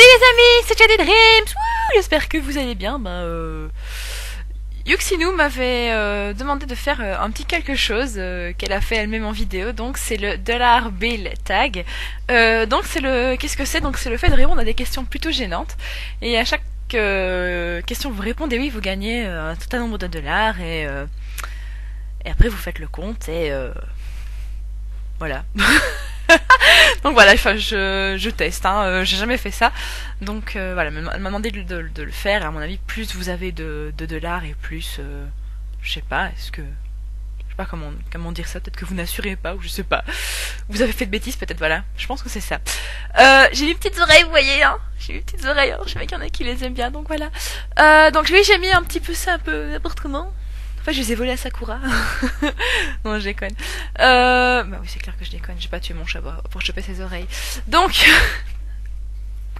les amis, c'est Jady Dreams. Wouh, j'espère que vous allez bien. Yuxinu m'avait demandé de faire un petit quelque chose qu'elle a fait elle-même en vidéo. Donc c'est le dollar bill tag. Donc c'est le qu'est-ce que c'est? Donc c'est le fait de répondre à des questions plutôt gênantes. Et à chaque question vous répondez oui, vous gagnez un certain nombre de dollars et après vous faites le compte et voilà. Donc voilà, enfin, je teste, hein, j'ai jamais fait ça. Donc voilà, elle m'a demandé de le faire. Et à mon avis, plus vous avez de dollars et plus, je sais pas, je sais pas comment dire ça. Peut-être que vous n'assurez pas ou je sais pas. Vous avez fait de bêtises, peut-être. Voilà, je pense que c'est ça. J'ai mes petites oreilles, vous voyez, hein. J'ai mes petites oreilles. Hein. Je sais qu'il y en a qui les aiment bien, donc voilà. Donc oui, j'ai mis un petit peu ça, un peu n'importe comment. Enfin, je les ai volés à Sakura. Non, je déconne. Bah oui, c'est clair que je déconne. J'ai pas tué mon chat pour choper ses oreilles. Donc,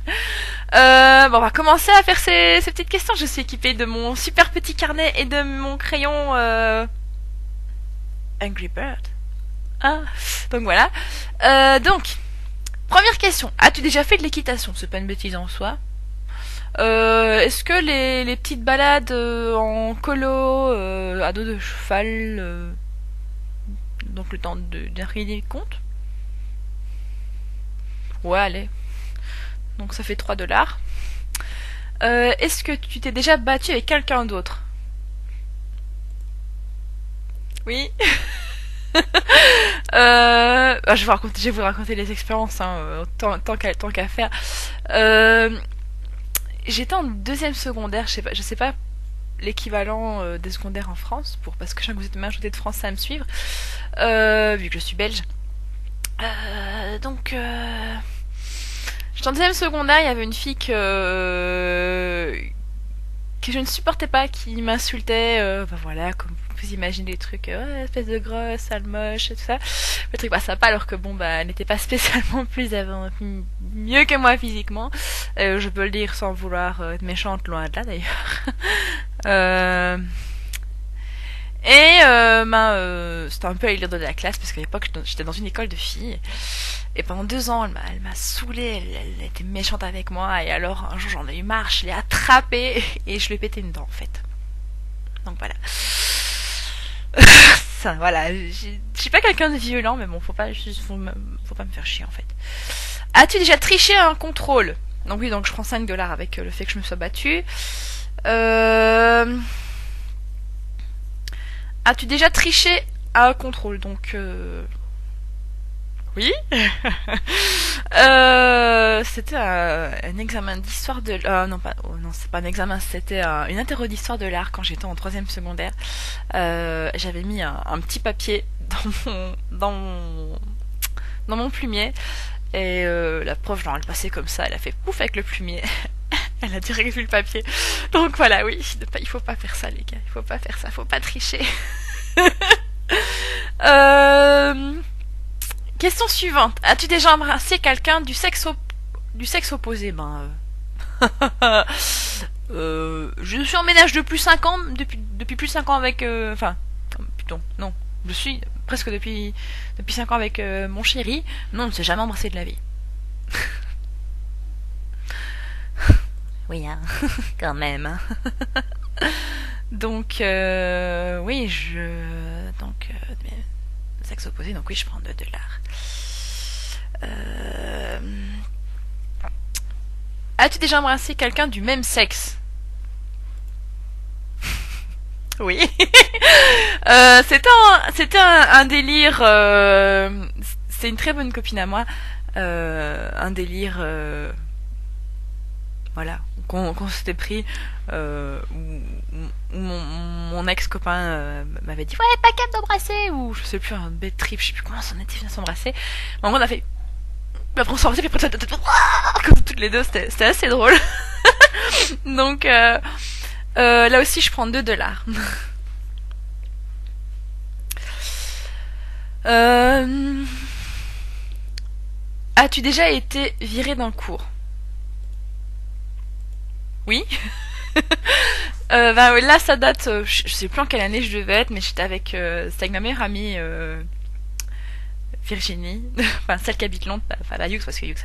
bon, on va commencer à faire ces petites questions. Je suis équipée de mon super petit carnet et de mon crayon Angry Bird. Ah, donc voilà. Donc, première question. As-tu déjà fait de l'équitation? C'est pas une bêtise en soi. Est-ce que les petites balades en colo à dos de cheval, donc le temps d'arriver compte? Ouais, allez. Donc ça fait 3 dollars. Est-ce que tu t'es déjà battu avec quelqu'un d'autre? Oui. Je vais vous raconter les expériences, hein, tant qu'à faire. J'étais en deuxième secondaire, je sais pas l'équivalent des secondaires en France, parce que chaque fois que vous êtes majorité de français à me suivre, vu que je suis belge. Donc, j'étais en deuxième secondaire, il y avait une fille que je ne supportais pas, qui m'insultait, voilà, comme vous imaginez les trucs, ouais, espèce de grosse, sale moche, et tout ça. Le truc passait pas, alors que bon, elle n'était pas spécialement mieux que moi physiquement. Je peux le dire sans vouloir être méchante, loin de là d'ailleurs. C'était un peu à l'élire de la classe, parce qu'à l'époque j'étais dans une école de filles. Et pendant 2 ans, elle m'a saoulée, elle était méchante avec moi, et alors un jour j'en ai eu marre, je l'ai attrapée, et je lui ai pété une dent en fait. Donc voilà. Ça, voilà, je suis pas quelqu'un de violent, mais bon, faut pas me faire chier en fait. As-tu déjà triché à un contrôle? Donc oui, donc je prends 5 dollars avec le fait que je me sois battue. As-tu déjà triché à un contrôle? Donc oui. C'était un examen d'histoire de non, c'est pas un examen, c'était une interro d'histoire de l'art quand j'étais en 3e secondaire. J'avais mis un petit papier dans mon plumier et la prof, genre, elle passait comme ça, elle a fait pouf avec le plumier. Elle a direct vu le papier. Donc voilà, oui, il faut pas faire ça les gars, il faut pas faire ça, faut pas tricher. Question suivante. As-tu déjà embrassé quelqu'un du sexe opposé? Je suis en ménage depuis 5 ans, depuis plus de 5 ans avec plutôt, non. Je suis presque depuis 5 ans avec mon chéri. Non, on ne s'est jamais embrassé de la vie. Oui, hein, quand même. Hein. Donc, oui, sexe opposé, donc oui, je prends 2 dollars. As-tu déjà embrassé quelqu'un du même sexe? Oui. C'était un délire. C'est une très bonne copine à moi. Un délire. Voilà. Qu'on s'était pris. Où mon ex-copain m'avait dit ouais, pas capable d'embrasser, ou je sais plus, un bad trip, je sais plus comment on était venu s'embrasser. Mais en gros, on a fait. Après, on s'est embrassé, puis après, comme toutes les deux, c'était assez drôle. Donc, là aussi, je prends 2 dollars. As-tu déjà été viré d'un cours? Oui. Là, ça date, je sais plus en quelle année je devais être, mais c'était avec ma meilleure amie Virginie, enfin celle qui habite Londres, enfin la Hughes parce que Hughes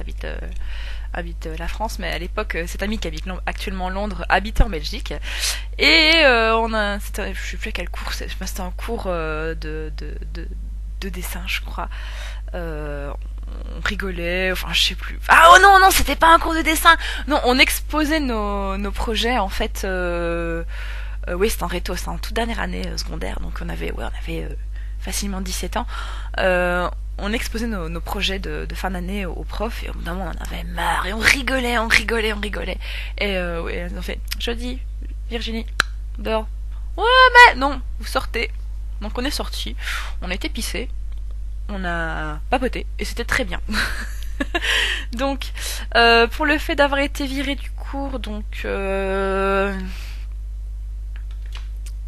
habite la France, mais à l'époque cette amie qui habite actuellement Londres habitait en Belgique et je sais plus à quel cours, c'était un cours de dessin je crois. On rigolait, enfin je sais plus. Ah oh non c'était pas un cours de dessin. Non, on exposait nos projets en fait. Oui, c'était en réto, c'était en toute dernière année secondaire, donc on avait facilement 17 ans. On exposait nos projets de fin d'année aux profs et au bout d'un moment on en avait marre et on rigolait. Et ouais, ils ont fait jeudi, Virginie, dehors. Ouais mais non, vous sortez. Donc on est sortis, on a été pissés, on a papoté et c'était très bien. Donc pour le fait d'avoir été viré du cours, donc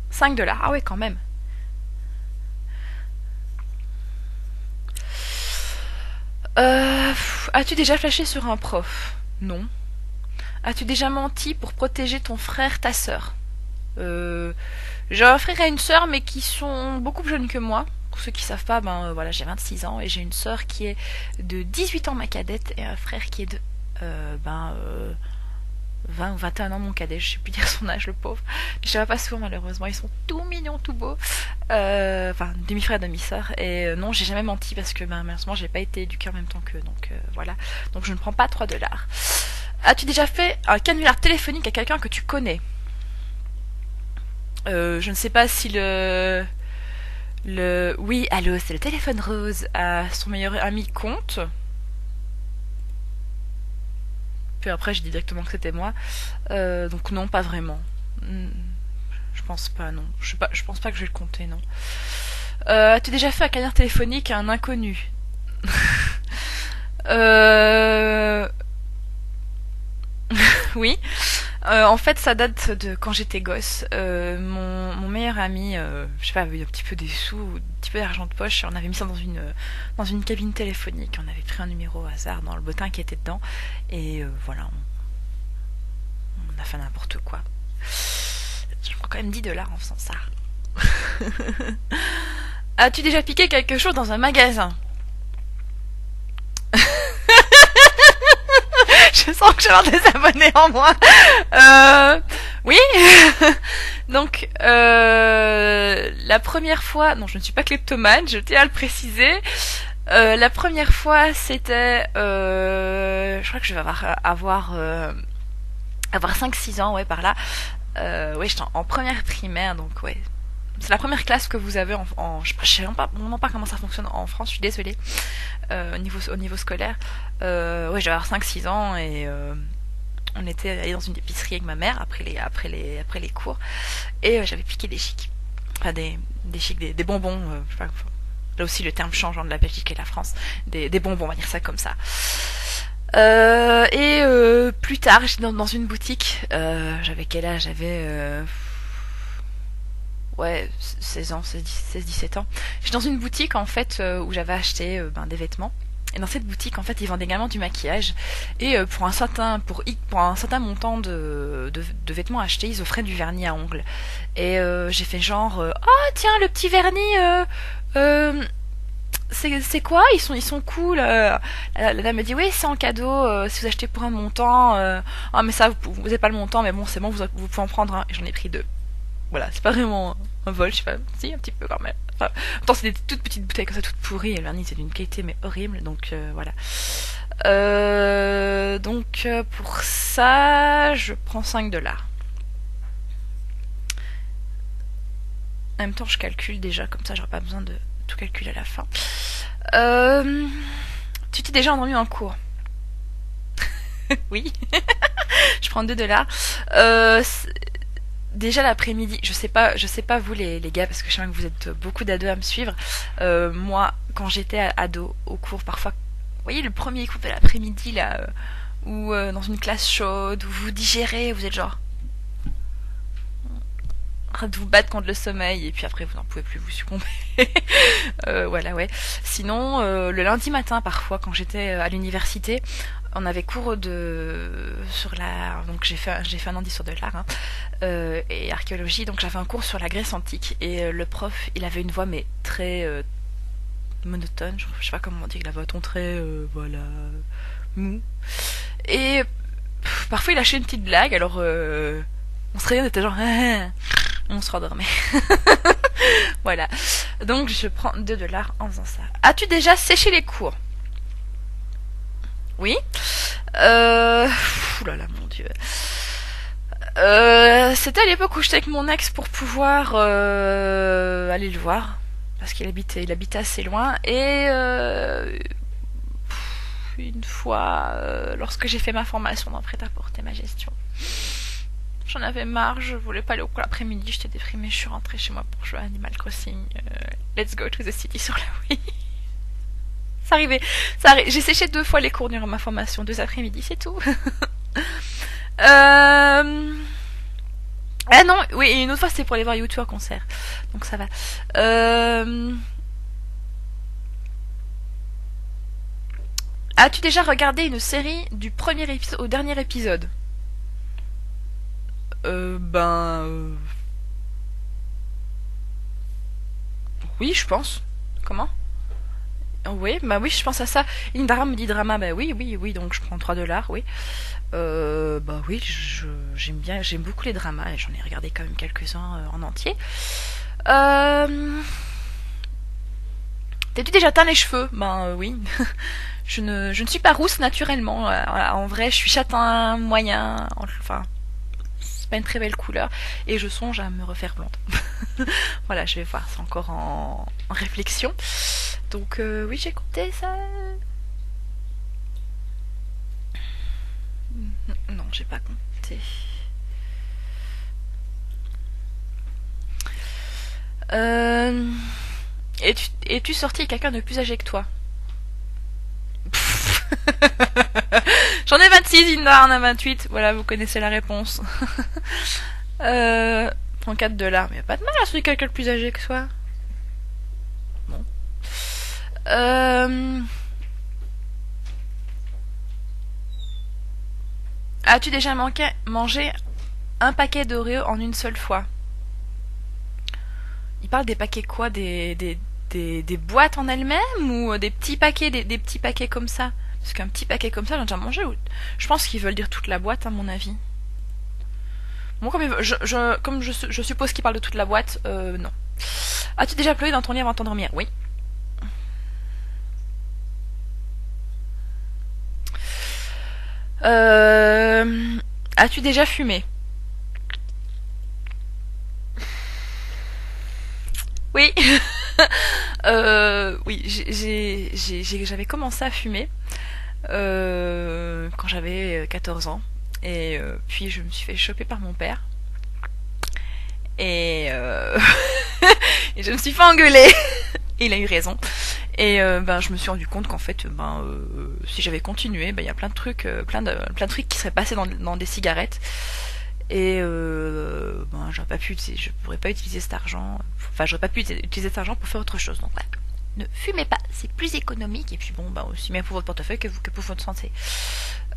5 $. Ah ouais quand même. As-tu déjà flashé sur un prof? Non. As-tu déjà menti pour protéger ton frère, ta sœur? J'ai un frère et une sœur, mais qui sont beaucoup plus jeunes que moi. Pour ceux qui savent pas, voilà, j'ai 26 ans et j'ai une sœur qui est de 18 ans ma cadette et un frère qui est de 20 ou 21 ans mon cadet, je sais plus dire son âge le pauvre. Je ne vois pas souvent malheureusement, ils sont tout mignons, tout beaux. Enfin, demi-frère, demi-sœur. Et non, j'ai jamais menti parce que malheureusement j'ai pas été éduquée en même temps qu'eux, donc voilà. Donc je ne prends pas 3 $. As-tu déjà fait un canular téléphonique à quelqu'un que tu connais? Je ne sais pas si oui, allô, c'est le téléphone rose à son meilleur ami compte. Puis après, j'ai dit directement que c'était moi. Donc non, pas vraiment. Je pense pas, non. Je pense pas que je vais le compter, non. As-tu déjà fait un canard téléphonique à un inconnu? Oui. En fait, ça date de quand j'étais gosse. Mon meilleur ami, je sais pas, avait un petit peu des sous, un petit peu d'argent de poche. On avait mis ça dans une cabine téléphonique. On avait pris un numéro au hasard dans le bottin qui était dedans. Et voilà, on a fait n'importe quoi. Je prends quand même 10 $ en faisant ça. As-tu déjà piqué quelque chose dans un magasin? Je sens que je vais avoir des abonnés en moi. Oui. Donc, la première fois... Non, je ne suis pas kleptomane, je tiens à le préciser. La première fois, c'était... je crois que je vais avoir 5-6 ans, ouais, par là. Ouais, j'étais en première primaire, donc ouais. C'est la première classe que vous avez je sais vraiment pas comment ça fonctionne en France, je suis désolée. Au niveau scolaire. Ouais, j'avais 5-6 ans et on était allé dans une épicerie avec ma mère après les cours et j'avais piqué des chics. Enfin des chics, des bonbons, je sais pas, là aussi le terme change de la Belgique et la France. Des bonbons, on va dire ça comme ça. Et plus tard, j'étais dans une boutique. J'avais quel âge? J'avais ouais, 16 ans, 16-17 ans. J'étais dans une boutique en fait où j'avais acheté des vêtements. Et dans cette boutique, en fait, ils vendaient également du maquillage. Et pour un certain montant de vêtements achetés, ils offraient du vernis à ongles. Et j'ai fait genre, oh tiens, le petit vernis, c'est quoi? Ils sont cool. La dame me dit oui, c'est en cadeau si vous achetez pour un montant. Ah mais ça, vous n'avez pas le montant, mais bon, c'est bon, vous pouvez en prendre un. Et j'en ai pris 2. Voilà, c'est pas vraiment un vol, je sais pas, si, un petit peu quand même. Enfin, pourtant, c'est des toutes petites bouteilles comme ça, toutes pourries, et le vernis, c'est d'une qualité, mais horrible, donc voilà. Donc, pour ça, je prends 5 $. En même temps, je calcule déjà, comme ça, j'aurai pas besoin de tout calculer à la fin. Tu t'es déjà endormi en cours? Oui. Je prends 2 $. Déjà l'après-midi, je sais pas vous les gars, parce que je sais que vous êtes beaucoup d'ados à me suivre. Moi, quand j'étais ado au cours, parfois, vous voyez le premier cours de l'après-midi là, où dans une classe chaude, où vous digérez, vous êtes genre en train de vous battre contre le sommeil, et puis après vous n'en pouvez plus, vous succombez. Voilà, ouais. Sinon, le lundi matin, parfois, quand j'étais à l'université, on avait cours sur la, donc j'ai fait un an d'histoire de l'art et archéologie, donc j'avais un cours sur la Grèce antique et le prof il avait une voix mais très monotone, je sais pas comment on dit, la voix ton très, voilà, mou. Et parfois il lâchait une petite blague, alors on se réveillait, on était genre, on se rendormait. Voilà. Donc je prends 2 $ en faisant ça. As-tu déjà séché les cours? Oui. Ouh là là, mon dieu. C'était à l'époque où j'étais avec mon ex pour pouvoir aller le voir. Parce il habitait assez loin. Et une fois, lorsque j'ai fait ma formation dans prêt-à-porter, ma gestion, j'en avais marre, je voulais pas aller au cours l'après-midi, j'étais déprimée, je suis rentrée chez moi pour jouer à Animal Crossing. Let's go to the city sur la Wii. Ça arrivait. J'ai séché 2 fois les cours durant ma formation, 2 après-midi, c'est tout. Ah non, oui, et une autre fois c'était pour aller voir YouTube en concert. Donc ça va. As-tu déjà regardé une série du premier épisode au dernier épisode? Ben... Oui, je pense. Comment? Oui, bah oui, je pense à ça. Indara me dit drama, bah oui, oui, oui, donc je prends 3 $, oui. Bah oui, j'aime beaucoup les dramas et j'en ai regardé quand même quelques-uns en entier. T'as-tu déjà teint les cheveux? Ben oui. Je ne suis pas rousse naturellement. Voilà, en vrai, je suis châtain moyen. Enfin, c'est pas une très belle couleur. Et je songe à me refaire blonde. Voilà, je vais voir. C'est encore en réflexion. Donc oui, j'ai compté ça. Non, j'ai pas compté. Es-tu sorti avec quelqu'un de plus âgé que toi? J'en ai 26, Indar en a 28. Voilà, vous connaissez la réponse. Prends 4 $. Mais y a pas de mal à celui quelqu'un de plus âgé que soi. Bon. As-tu déjà mangé un paquet d'Oreo en une seule fois? Il parle des paquets quoi? Des boîtes en elles-mêmes ou des petits paquets, des petits paquets comme ça? Parce qu'un petit paquet comme ça, j'en ai déjà mangé. Je pense qu'ils veulent dire toute la boîte, à mon avis. Bon, comme je suppose qu'ils parlent de toute la boîte, non. As-tu déjà pleuré dans ton lit avant de t'endormir? Oui. As-tu déjà fumé? Oui. Oui, j'avais commencé à fumer quand j'avais 14 ans. Et puis je me suis fait choper par mon père. Et, et je me suis fait engueuler. Et il a eu raison. Et ben je me suis rendu compte qu'en fait si j'avais continué, ben il y a plein de trucs plein de trucs qui seraient passés dans des cigarettes. Et ben je pourrais pas utiliser cet argent. Enfin, j'aurais pas pu utiliser cet argent pour faire autre chose. Donc voilà. Ne fumez pas, c'est plus économique et puis bon, bah aussi bien pour votre portefeuille que pour votre santé.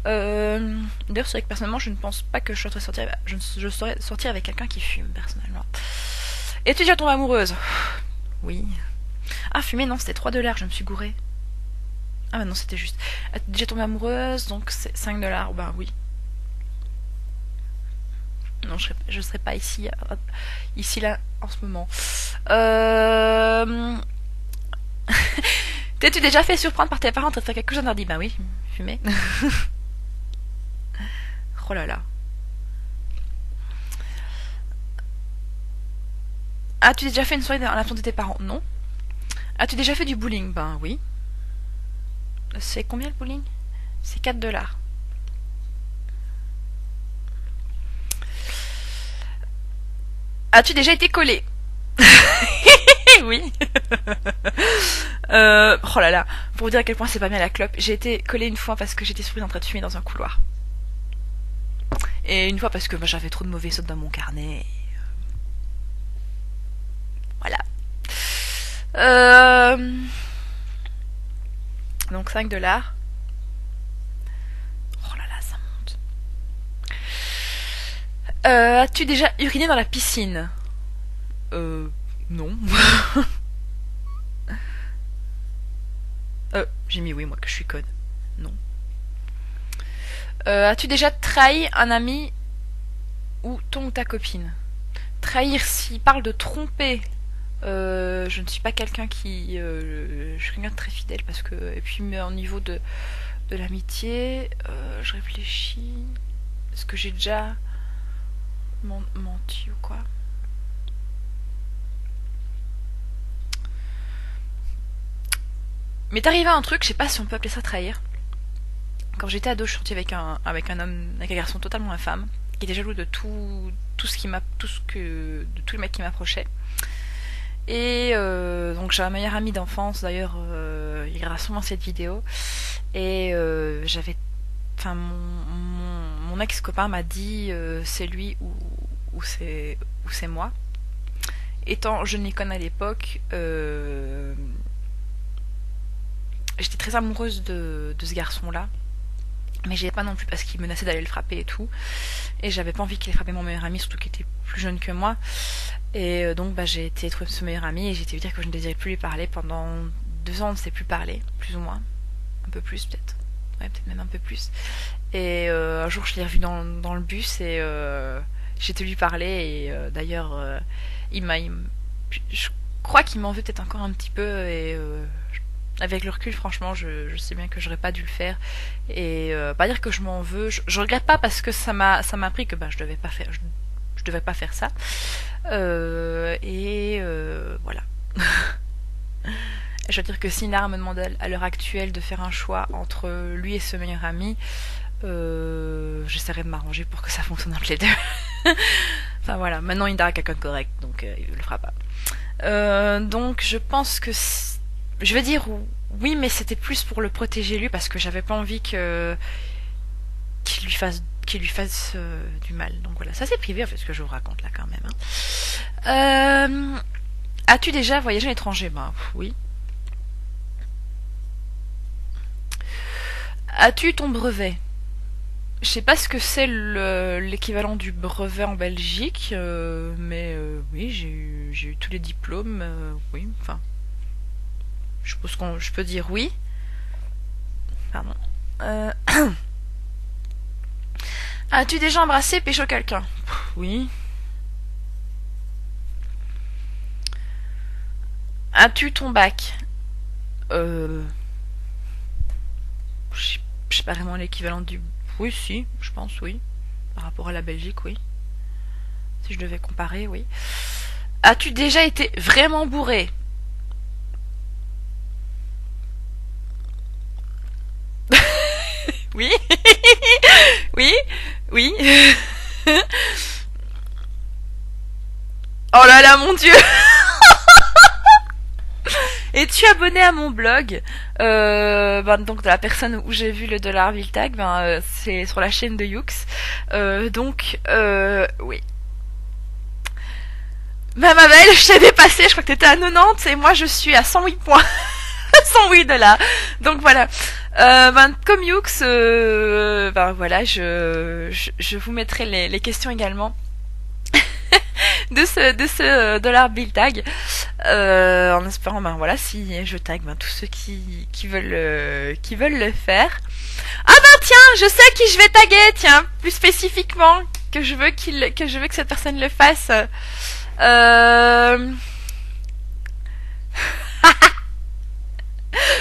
D'ailleurs, c'est vrai que personnellement, je ne pense pas que je saurais sortir avec quelqu'un qui fume, personnellement. Es-tu déjà tombée amoureuse? Oui. Ah, fumer, non, c'était 3 $, je me suis gourée. Ah, bah non, c'était juste. Es-tu déjà tombée amoureuse, donc c'est 5 $, bah oui. Non, je serais pas ici là, en ce moment. T'es-tu déjà fait surprendre par tes parents en train de faire quelque chose d'interdit? Ben oui, fumer. Oh là là. As-tu déjà fait une soirée dans l'absence de tes parents? Non. As-tu déjà fait du bowling? Ben oui. C'est combien le bowling? C'est 4 $. As-tu déjà été collé? Oui. Oh là là. Pour vous dire à quel point c'est pas bien la clope, j'ai été collée une fois parce que j'étais surprise en train de fumer dans un couloir. Et une fois parce que j'avais trop de mauvais sauts dans mon carnet. Voilà. Donc 5 $. Oh là là, ça monte. As-tu déjà uriné dans la piscine? Non. J'ai mis oui, moi, que je suis conne. Non. As-tu déjà trahi un ami ou ton ou ta copine? Trahir, s'il parle de tromper, je ne suis pas quelqu'un qui... je suis quelqu'un de très fidèle parce que... Et puis, mais au niveau de l'amitié, je réfléchis... Est-ce que j'ai déjà menti ou quoi? Mais t'arrivé un truc, je sais pas si on peut appeler ça trahir. Quand j'étais ado, je suis sortie avec un homme, avec un garçon totalement infâme, qui était jaloux de tout ce qui m'a, de tous les mecs qui m'approchaient. Et donc j'ai un meilleur ami d'enfance, d'ailleurs, il regardera sûrement cette vidéo. Et j'avais, enfin mon ex-copain m'a dit c'est lui ou c'est moi. Étant jeune icône à l'époque, j'étais très amoureuse de ce garçon-là. Mais j'y allais pas non plus parce qu'il menaçait d'aller le frapper et tout. Et j'avais pas envie qu'il ait frappé mon meilleur ami, surtout qu'il était plus jeune que moi. Et donc j'ai été trouver ce meilleur ami et j'ai été lui dire que je ne désirais plus lui parler. Pendant 2 ans on ne s'est plus parlé, plus ou moins. Un peu plus peut-être. Ouais, peut-être même un peu plus. Et un jour je l'ai revu dans le bus et j'ai été lui parler. Et d'ailleurs je crois qu'il m'en veut peut-être encore un petit peu. Et avec le recul, franchement, je sais bien que j'aurais pas dû le faire. Et pas dire que je m'en veux. Je regrette pas parce que ça m'a appris que je devais pas faire. Je devais pas faire ça. Voilà. Je veux dire que si Nara me demandait à l'heure actuelle de faire un choix entre lui et ce meilleur ami, j'essaierai de m'arranger pour que ça fonctionne entre les deux. Enfin voilà, maintenant il est quelqu'un de correct, donc il le fera pas. Donc je pense que je vais dire oui, mais c'était plus pour le protéger lui parce que j'avais pas envie qu'il lui fasse du mal. Donc voilà, ça c'est privé en fait ce que je vous raconte là quand même. Hein. As-tu déjà voyagé à l'étranger? Oui. As-tu ton brevet? Je sais pas ce que c'est l'équivalent du brevet en Belgique, mais oui, j'ai eu tous les diplômes, oui, enfin. Je suppose je peux dire oui. Pardon. As-tu déjà embrassé, pécho quelqu'un? Oui. As-tu ton bac? Je sais pas vraiment l'équivalent du... Oui, si, je pense, oui. Par rapport à la Belgique, oui. Si je devais comparer, oui. As-tu déjà été vraiment bourré? Oui. Oui. Oui. Oh là là, mon Dieu. Es-tu abonné à mon blog? Donc de la personne où j'ai vu le dollar bill tag, c'est sur la chaîne de Yux. Oui. Ma belle, je t'ai dépassé, je crois que t'étais à 90 et moi je suis à 108 points. 108 $. Donc voilà. Comme Yux, voilà, je vous mettrai les questions également de ce dollar bill tag, en espérant voilà si je tag tous ceux qui veulent le faire. Ah tiens, je sais qui je vais taguer, tiens, plus spécifiquement que je veux que cette personne le fasse.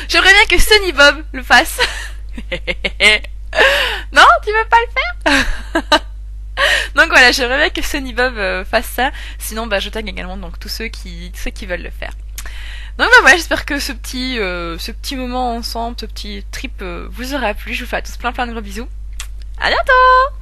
J'aimerais bien que Sonny Bob le fasse. Non, tu veux pas le faire? Donc voilà, j'aimerais bien que Sonny Bob fasse ça. Sinon, je tag également donc tous ceux qui veulent le faire. Donc voilà, j'espère que ce petit moment ensemble, ce petit trip vous aura plu. Je vous fais à tous plein de gros bisous. À bientôt!